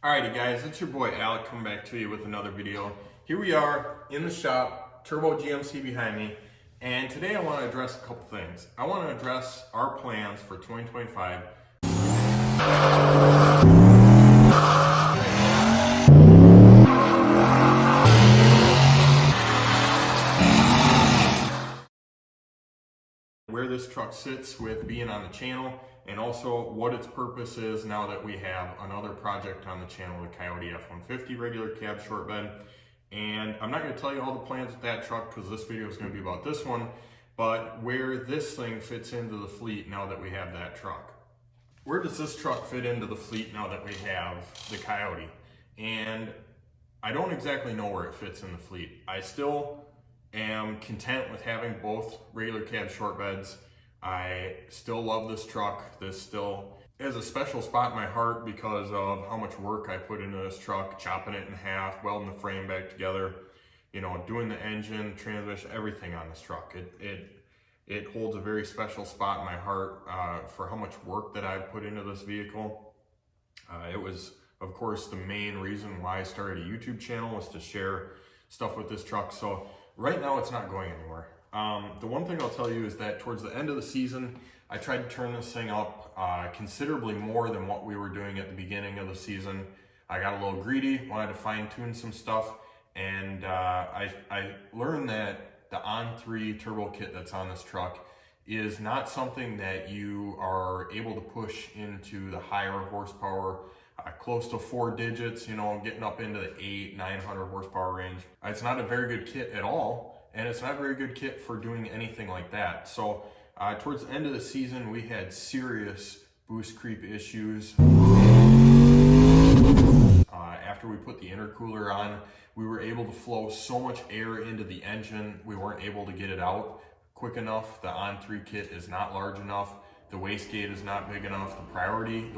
Alrighty guys, it's your boy Alec coming back to you with another video. Here we are in the shop, Turbo GMC behind me, and today I want to address a couple things. I want to address our plans for 2025. Where this truck sits with being on the channel, and also what its purpose is now that we have another project on the channel, the Coyote F-150 regular cab short bed. And I'm not going to tell you all the plans with that truck because this video is going to be about this one, but where this thing fits into the fleet now that we have that truck. Where does this truck fit into the fleet now that we have the Coyote? And I don't exactly know where it fits in the fleet. I still am content with having both regular cab short beds. I still love this truck. This still has a special spot in my heart because of how much work I put into this truck, chopping it in half, welding the frame back together, you know, doing the engine, transmission, everything on this truck. It holds a very special spot in my heart for how much work that I've put into this vehicle. It was, of course, the main reason why I started a YouTube channel, was to share stuff with this truck. So right now it's not going anywhere. The one thing I'll tell you is that towards the end of the season, I tried to turn this thing up considerably more than what we were doing at the beginning of the season. I got a little greedy, wanted to fine tune some stuff, and I learned that the On3 turbo kit that's on this truck is not something that you are able to push into the higher horsepower, close to 4 digits, you know, getting up into the 800-900 horsepower range. It's not a very good kit at all. And it's not a very good kit for doing anything like that. So towards the end of the season, we had serious boost creep issues. After we put the intercooler on, we were able to flow so much air into the engine, we weren't able to get it out quick enough. The On3 kit is not large enough. The wastegate is not big enough. The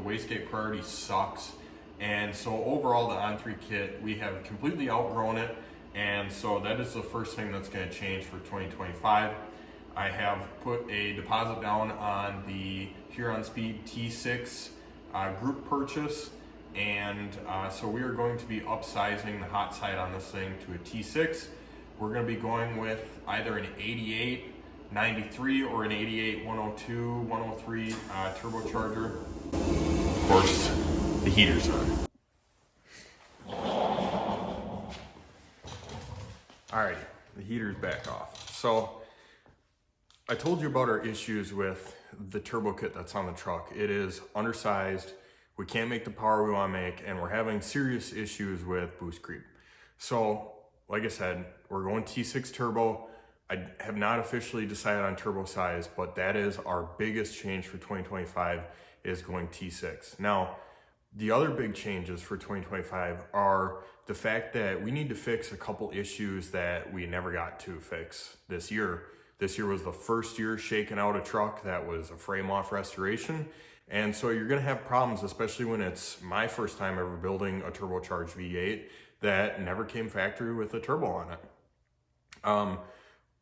wastegate priority sucks. And so overall, the On3 kit, we have completely outgrown it. And so that is the first thing that's going to change for 2025. I have put a deposit down on the Huron Speed T6 group purchase. And so we are going to be upsizing the hot side on this thing to a T6. We're going to be going with either an 88 93 or an 88 102, 103 turbocharger. Of course, the heater's on. Alrighty, the heater's back off. So I told you about our issues with the turbo kit that's on the truck. It is undersized, we can't make the power we want to make, and we're having serious issues with boost creep. So like I said, we're going T6 turbo. I have not officially decided on turbo size, but that is our biggest change for 2025, is going T6. Now, the other big changes for 2025 are the fact that we need to fix a couple issues that we never got to fix this year. This year was the first year shaking out a truck that was a frame off restoration. And so you're gonna have problems, especially when it's my first time ever building a turbocharged V8 that never came factory with a turbo on it.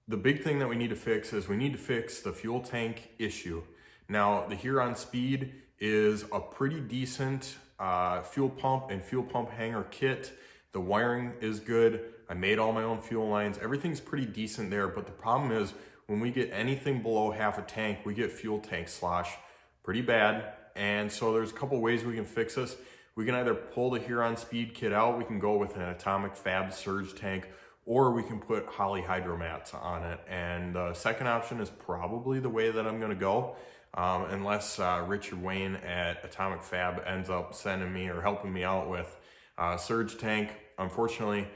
The big thing that we need to fix is we need to fix the fuel tank issue. Now, the Huron Speed is a pretty decent fuel pump and fuel pump hanger kit. The wiring is good. I made all my own fuel lines. Everything's pretty decent there, but the problem is when we get anything below half a tank, we get fuel tank slosh pretty bad. And so there's a couple ways we can fix this. We can either pull the Huron Speed kit out, we can go with an Atomic Fab surge tank, or we can put Holley hydromats on it. And the second option is probably the way that I'm gonna go. Unless Richard Wayne at Atomic Fab ends up sending me or helping me out with surge tank. Unfortunately,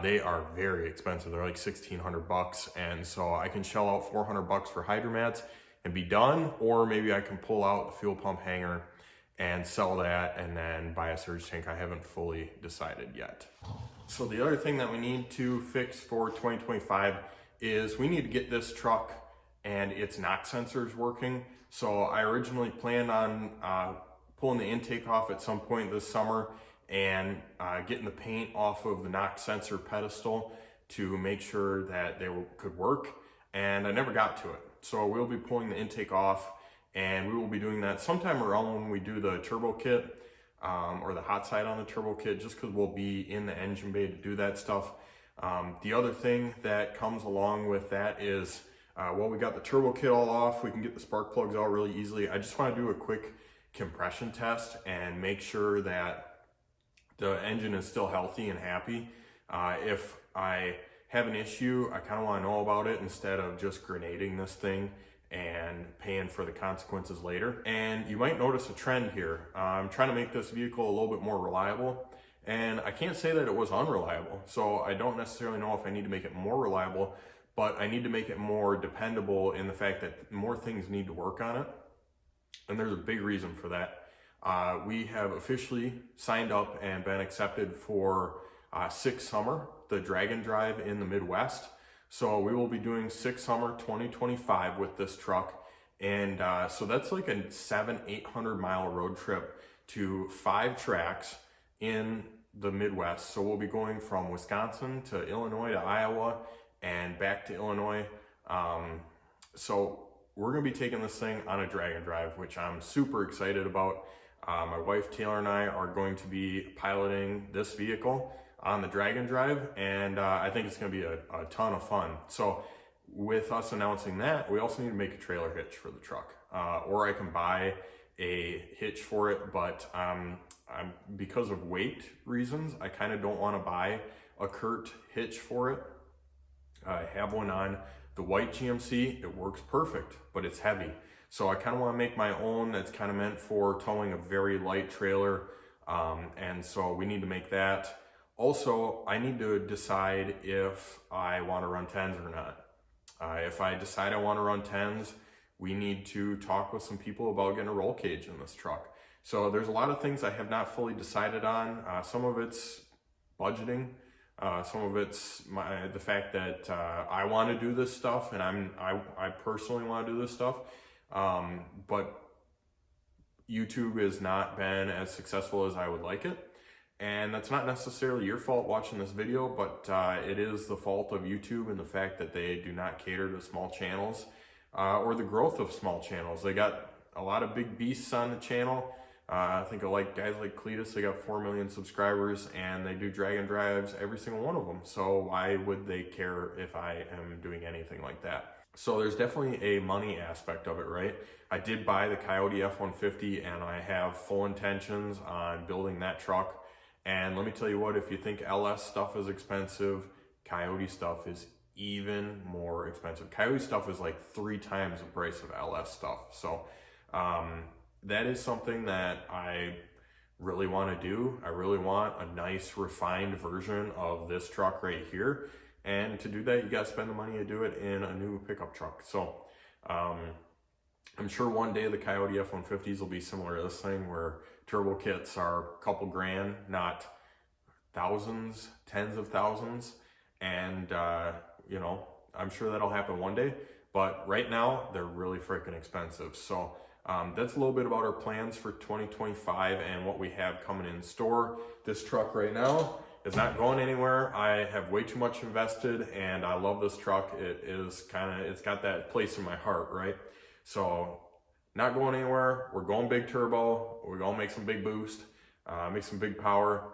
they are very expensive. They're like $1,600, and so I can shell out $400 for hydromats and be done, or maybe I can pull out the fuel pump hanger and sell that and then buy a surge tank. I haven't fully decided yet. So the other thing that we need to fix for 2025 is we need to get this truck and its knock sensors working. So I originally planned on pulling the intake off at some point this summer and getting the paint off of the knock sensor pedestal to make sure that they could work, and I never got to it. So we'll be pulling the intake off, and we will be doing that sometime around when we do the turbo kit. or the hot side on the turbo kit, just because we'll be in the engine bay to do that stuff. The other thing that comes along with that is, well, we got the turbo kit all off, we can get the spark plugs out really easily. I just want to do a quick compression test and make sure that the engine is still healthy and happy. If I have an issue, I kind of want to know about it instead of just grenading this thing and paying for the consequences later. And you might notice a trend here. I'm trying to make this vehicle a little bit more reliable, and I can't say that it was unreliable. So I don't necessarily know if I need to make it more reliable, but I need to make it more dependable in the fact that more things need to work on it. And there's a big reason for that. We have officially signed up and been accepted for SICK Summer, the drag and drive in the Midwest. So we will be doing SICK Summer 2025 with this truck. And so that's like a 700-800 mile road trip to 5 tracks in the Midwest. So we'll be going from Wisconsin to Illinois to Iowa and back to Illinois. So we're gonna be taking this thing on a drag and drive, which I'm super excited about. My wife Taylor and I are going to be piloting this vehicle on the drag and drive, and I think it's gonna be a ton of fun. So with us announcing that, we also need to make a trailer hitch for the truck, or I can buy a hitch for it, but because of weight reasons, I kind of don't want to buy a Curt hitch for it. I have one on the white GMC. It works perfect, but it's heavy. So I kind of want to make my own that's kind of meant for towing a very light trailer. And so we need to make that. Also, I need to decide if I want to run 10s or not. If I decide I want to run 10s, we need to talk with some people about getting a roll cage in this truck. So there's a lot of things I have not fully decided on. Some of it's budgeting. Some of it's the fact that I want to do this stuff, and I personally want to do this stuff. But YouTube has not been as successful as I would like it. And that's not necessarily your fault watching this video, but it is the fault of YouTube and the fact that they do not cater to small channels or the growth of small channels. They got a lot of big beasts on the channel. I think of like guys like Cletus, they got 4 million subscribers and they do drag and drives, every single one of them. So why would they care if I am doing anything like that? So there's definitely a money aspect of it, right? I did buy the Coyote F-150 and I have full intentions on building that truck. And let me tell you what, if you think LS stuff is expensive, Coyote stuff is even more expensive. Coyote stuff is like 3 times the price of LS stuff. So that is something that I really want to do. I really want a nice refined version of this truck right here. And to do that, you got to spend the money to do it in a new pickup truck. So I'm sure one day the Coyote F-150s will be similar to this thing, where turbo kits are a couple grand, not thousands, tens of thousands. And, you know, I'm sure that'll happen one day. But right now, they're really freaking expensive. So that's a little bit about our plans for 2025 and what we have coming in store. This truck right now is not going anywhere. I have way too much invested and I love this truck. It's got that place in my heart, right? So not going anywhere. We're going big turbo. We're going to make some big boost, make some big power.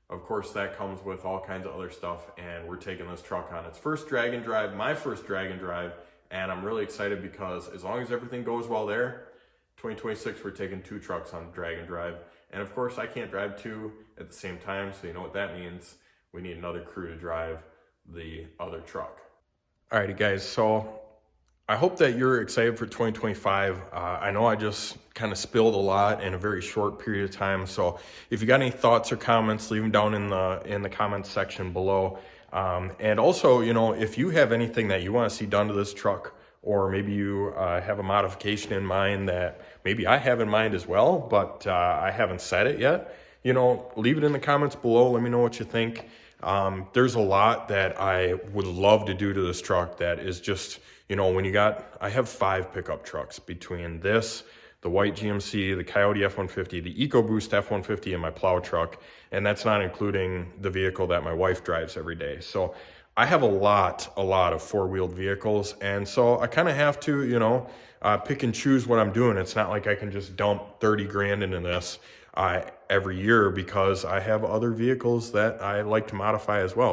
Of course, that comes with all kinds of other stuff, and we're taking this truck on its first drag and drive, my first drag and drive, and I'm really excited because as long as everything goes well there, 2026, we're taking 2 trucks on drag and drive. And of course, I can't drive 2 at the same time, so you know what that means. We need another crew to drive the other truck. Alrighty guys, so I hope that you're excited for 2025. I know I just kind of spilled a lot in a very short period of time. So if you got any thoughts or comments, leave them down in the comments section below. And also, you know, if you have anything that you want to see done to this truck, or maybe you have a modification in mind that maybe I have in mind as well, but I haven't said it yet, you know, leave it in the comments below. Let me know what you think. There's a lot that I would love to do to this truck that is just, you know, I have 5 pickup trucks between this, the white GMC, the Coyote F-150, the EcoBoost F-150, and my plow truck. And that's not including the vehicle that my wife drives every day. So I have a lot of 4-wheeled vehicles. And so I kind of have to, you know, pick and choose what I'm doing. It's not like I can just dump 30 grand into this. every year because I have other vehicles that I like to modify as well.